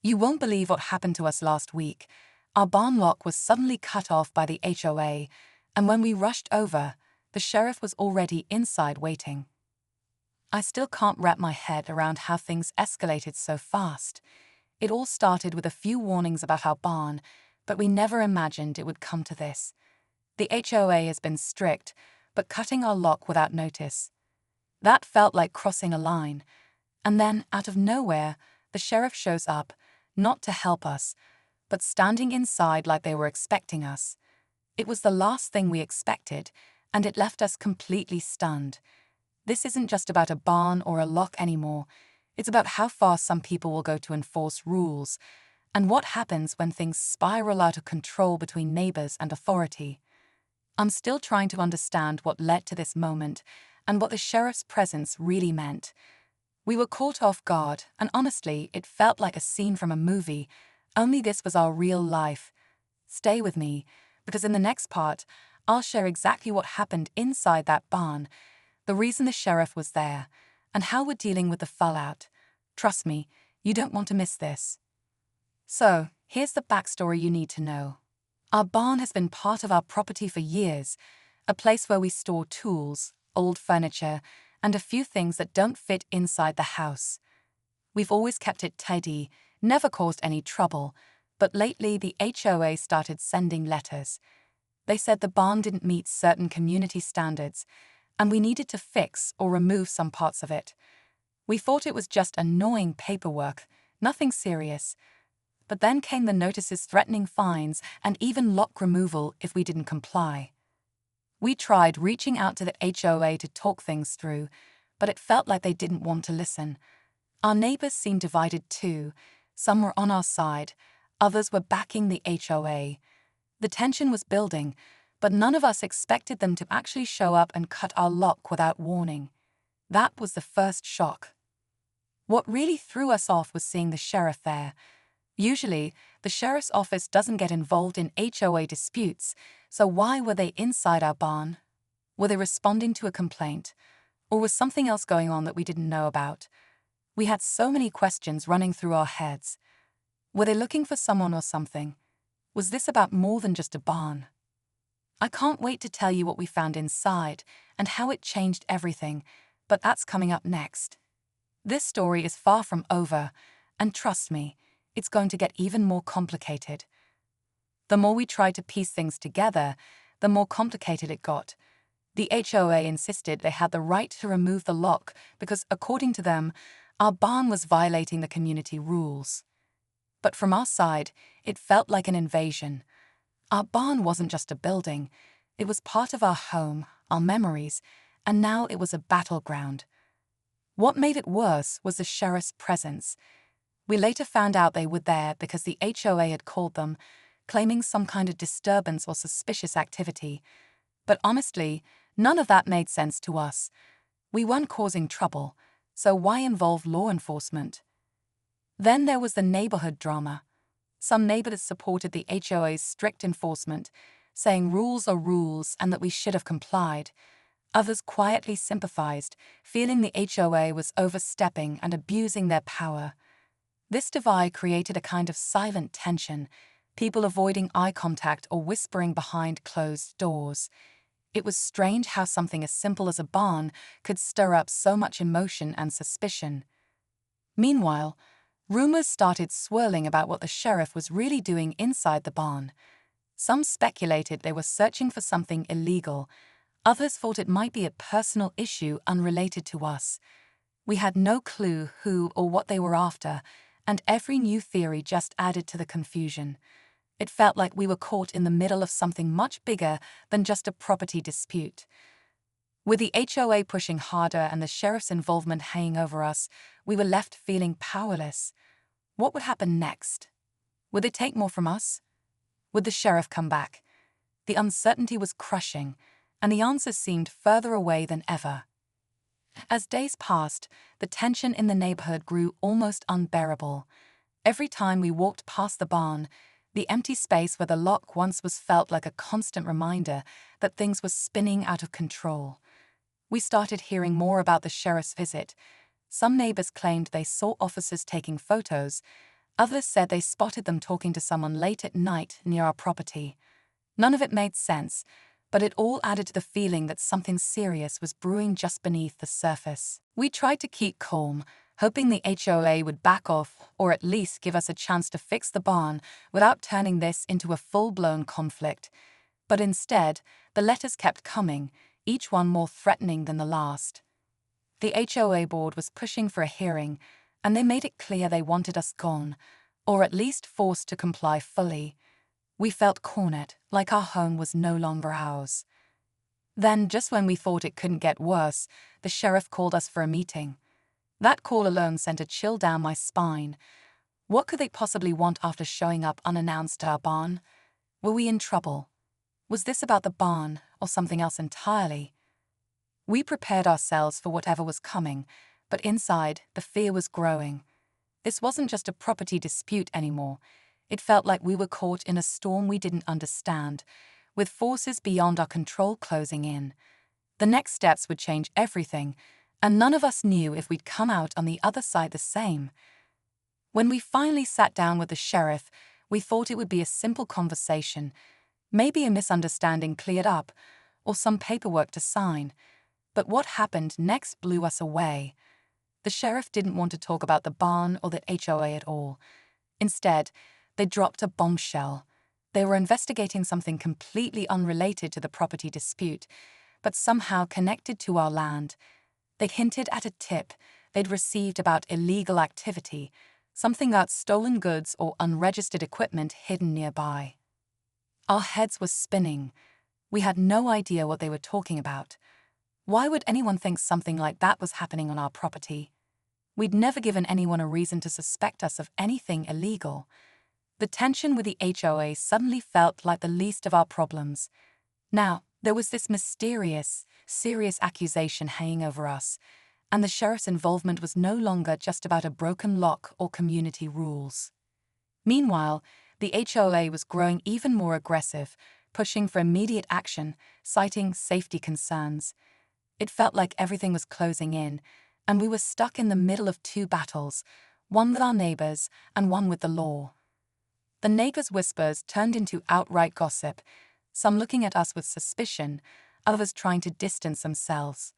You won't believe what happened to us last week. Our barn lock was suddenly cut off by the HOA, and when we rushed over, the sheriff was already inside waiting. I still can't wrap my head around how things escalated so fast. It all started with a few warnings about our barn, but we never imagined it would come to this. The HOA has been strict, but cutting our lock without notice. That felt like crossing a line. And then, out of nowhere, the sheriff shows up, not to help us, but standing inside like they were expecting us. It was the last thing we expected, and it left us completely stunned. This isn't just about a barn or a lock anymore. It's about how far some people will go to enforce rules, and what happens when things spiral out of control between neighbors and authority. I'm still trying to understand what led to this moment, and what the sheriff's presence really meant. We were caught off guard, and honestly, it felt like a scene from a movie, only this was our real life. Stay with me, because in the next part, I'll share exactly what happened inside that barn, the reason the sheriff was there, and how we're dealing with the fallout. Trust me, you don't want to miss this. So, here's the backstory you need to know. Our barn has been part of our property for years, a place where we store tools, old furniture, and a few things that don't fit inside the house. We've always kept it tidy, never caused any trouble, but lately the HOA started sending letters. They said the barn didn't meet certain community standards, and we needed to fix or remove some parts of it. We thought it was just annoying paperwork, nothing serious. But then came the notices threatening fines and even lock removal if we didn't comply. We tried reaching out to the HOA to talk things through, but it felt like they didn't want to listen. Our neighbors seemed divided too. Some were on our side, others were backing the HOA. The tension was building, but none of us expected them to actually show up and cut our lock without warning. That was the first shock. What really threw us off was seeing the sheriff there. Usually, the sheriff's office doesn't get involved in HOA disputes, so why were they inside our barn? Were they responding to a complaint? Or was something else going on that we didn't know about? We had so many questions running through our heads. Were they looking for someone or something? Was this about more than just a barn? I can't wait to tell you what we found inside and how it changed everything, but that's coming up next. This story is far from over, and trust me, it's going to get even more complicated. The more we tried to piece things together, the more complicated it got. The HOA insisted they had the right to remove the lock because, according to them, our barn was violating the community rules. But from our side, it felt like an invasion. Our barn wasn't just a building. It was part of our home, our memories, and now it was a battleground. What made it worse was the sheriff's presence. We later found out they were there because the HOA had called them, claiming some kind of disturbance or suspicious activity. But honestly, none of that made sense to us. We weren't causing trouble, so why involve law enforcement? Then there was the neighborhood drama. Some neighbors supported the HOA's strict enforcement, saying rules are rules and that we should have complied. Others quietly sympathized, feeling the HOA was overstepping and abusing their power. This divide created a kind of silent tension, people avoiding eye contact or whispering behind closed doors. It was strange how something as simple as a barn could stir up so much emotion and suspicion. Meanwhile, rumors started swirling about what the sheriff was really doing inside the barn. Some speculated they were searching for something illegal. Others thought it might be a personal issue unrelated to us. We had no clue who or what they were after, and every new theory just added to the confusion. It felt like we were caught in the middle of something much bigger than just a property dispute. With the HOA pushing harder and the sheriff's involvement hanging over us, we were left feeling powerless. What would happen next? Would they take more from us? Would the sheriff come back? The uncertainty was crushing, and the answers seemed further away than ever. As days passed, the tension in the neighborhood grew almost unbearable. Every time we walked past the barn, the empty space where the lock once was felt like a constant reminder that things were spinning out of control. We started hearing more about the sheriff's visit. Some neighbors claimed they saw officers taking photos. Others said they spotted them talking to someone late at night near our property. None of it made sense, but it all added to the feeling that something serious was brewing just beneath the surface. We tried to keep calm, hoping the HOA would back off or at least give us a chance to fix the barn without turning this into a full-blown conflict. But instead, the letters kept coming, each one more threatening than the last. The HOA board was pushing for a hearing, and they made it clear they wanted us gone, or at least forced to comply fully. We felt cornered, like our home was no longer ours. Then, just when we thought it couldn't get worse, the sheriff called us for a meeting. That call alone sent a chill down my spine. What could they possibly want after showing up unannounced at our barn? Were we in trouble? Was this about the barn, or something else entirely? We prepared ourselves for whatever was coming, but inside, the fear was growing. This wasn't just a property dispute anymore. It felt like we were caught in a storm we didn't understand, with forces beyond our control closing in. The next steps would change everything, and none of us knew if we'd come out on the other side the same. When we finally sat down with the sheriff, we thought it would be a simple conversation, maybe a misunderstanding cleared up, or some paperwork to sign. But what happened next blew us away. The sheriff didn't want to talk about the barn or the HOA at all. Instead, they dropped a bombshell. They were investigating something completely unrelated to the property dispute, but somehow connected to our land. They hinted at a tip they'd received about illegal activity, something about stolen goods or unregistered equipment hidden nearby. Our heads were spinning. We had no idea what they were talking about. Why would anyone think something like that was happening on our property? We'd never given anyone a reason to suspect us of anything illegal. The tension with the HOA suddenly felt like the least of our problems. Now, there was this mysterious, serious accusation hanging over us, and the sheriff's involvement was no longer just about a broken lock or community rules. Meanwhile, the HOA was growing even more aggressive, pushing for immediate action, citing safety concerns. It felt like everything was closing in, and we were stuck in the middle of two battles, one with our neighbors and one with the law. The neighbors' whispers turned into outright gossip, some looking at us with suspicion, others trying to distance themselves.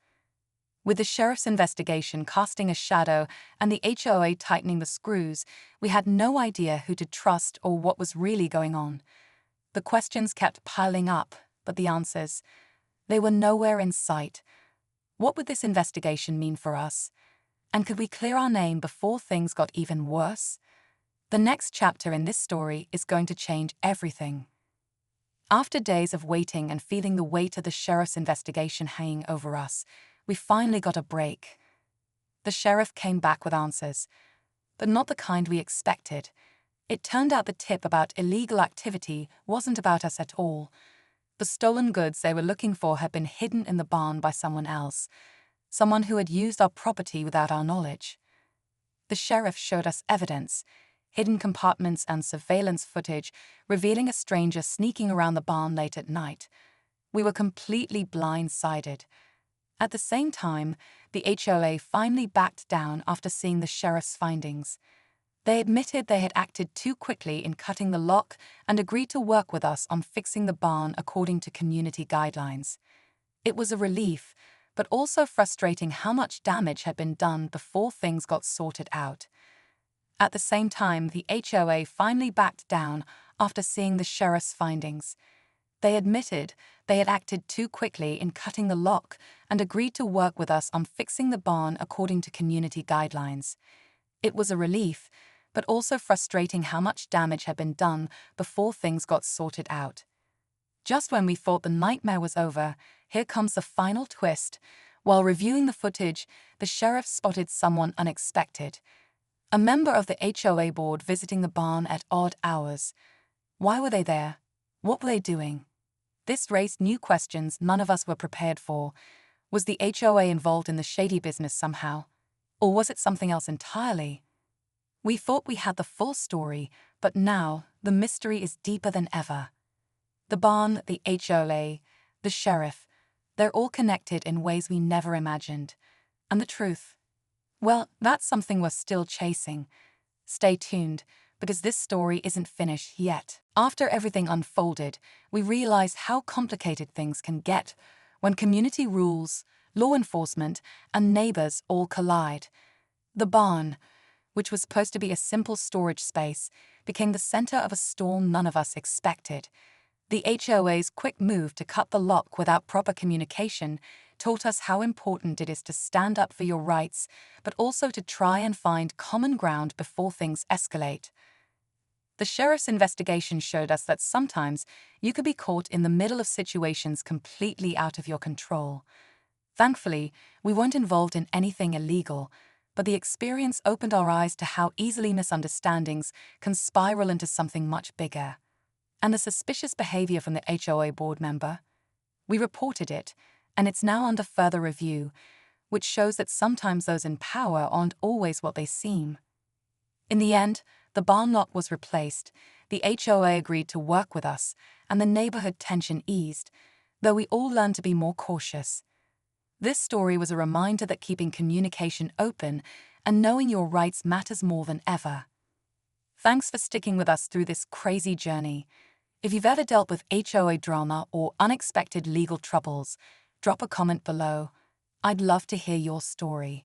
With the sheriff's investigation casting a shadow and the HOA tightening the screws, we had no idea who to trust or what was really going on. The questions kept piling up, but the answers, they were nowhere in sight. What would this investigation mean for us? And could we clear our name before things got even worse? The next chapter in this story is going to change everything. After days of waiting and feeling the weight of the sheriff's investigation hanging over us, we finally got a break. The sheriff came back with answers, but not the kind we expected. It turned out the tip about illegal activity wasn't about us at all. The stolen goods they were looking for had been hidden in the barn by someone else, someone who had used our property without our knowledge. The sheriff showed us evidence, hidden compartments and surveillance footage revealing a stranger sneaking around the barn late at night. We were completely blindsided. At the same time, the HOA finally backed down after seeing the sheriff's findings. They admitted they had acted too quickly in cutting the lock and agreed to work with us on fixing the barn according to community guidelines. It was a relief, but also frustrating how much damage had been done before things got sorted out. At the same time, the HOA finally backed down after seeing the sheriff's findings. They admitted they had acted too quickly in cutting the lock and agreed to work with us on fixing the barn according to community guidelines. It was a relief, but also frustrating how much damage had been done before things got sorted out. Just when we thought the nightmare was over, here comes the final twist. While reviewing the footage, the sheriff spotted someone unexpected. A member of the HOA board visiting the barn at odd hours. Why were they there? What were they doing? This raised new questions none of us were prepared for. Was the HOA involved in the shady business somehow? Or was it something else entirely? We thought we had the full story, but now the mystery is deeper than ever. The barn, the HOA, the sheriff, they're all connected in ways we never imagined. And the truth? Well, that's something we're still chasing. Stay tuned, because this story isn't finished yet. After everything unfolded, we realized how complicated things can get when community rules, law enforcement, and neighbors all collide. The barn, which was supposed to be a simple storage space, became the center of a storm none of us expected. The HOA's quick move to cut the lock without proper communication taught us how important it is to stand up for your rights, but also to try and find common ground before things escalate. The sheriff's investigation showed us that sometimes you could be caught in the middle of situations completely out of your control. Thankfully, we weren't involved in anything illegal, but the experience opened our eyes to how easily misunderstandings can spiral into something much bigger. And the suspicious behavior from the HOA board member? We reported it, and it's now under further review, which shows that sometimes those in power aren't always what they seem. In the end, the barn lock was replaced, the HOA agreed to work with us, and the neighborhood tension eased, though we all learned to be more cautious. This story was a reminder that keeping communication open and knowing your rights matters more than ever. Thanks for sticking with us through this crazy journey. If you've ever dealt with HOA drama or unexpected legal troubles, drop a comment below. I'd love to hear your story.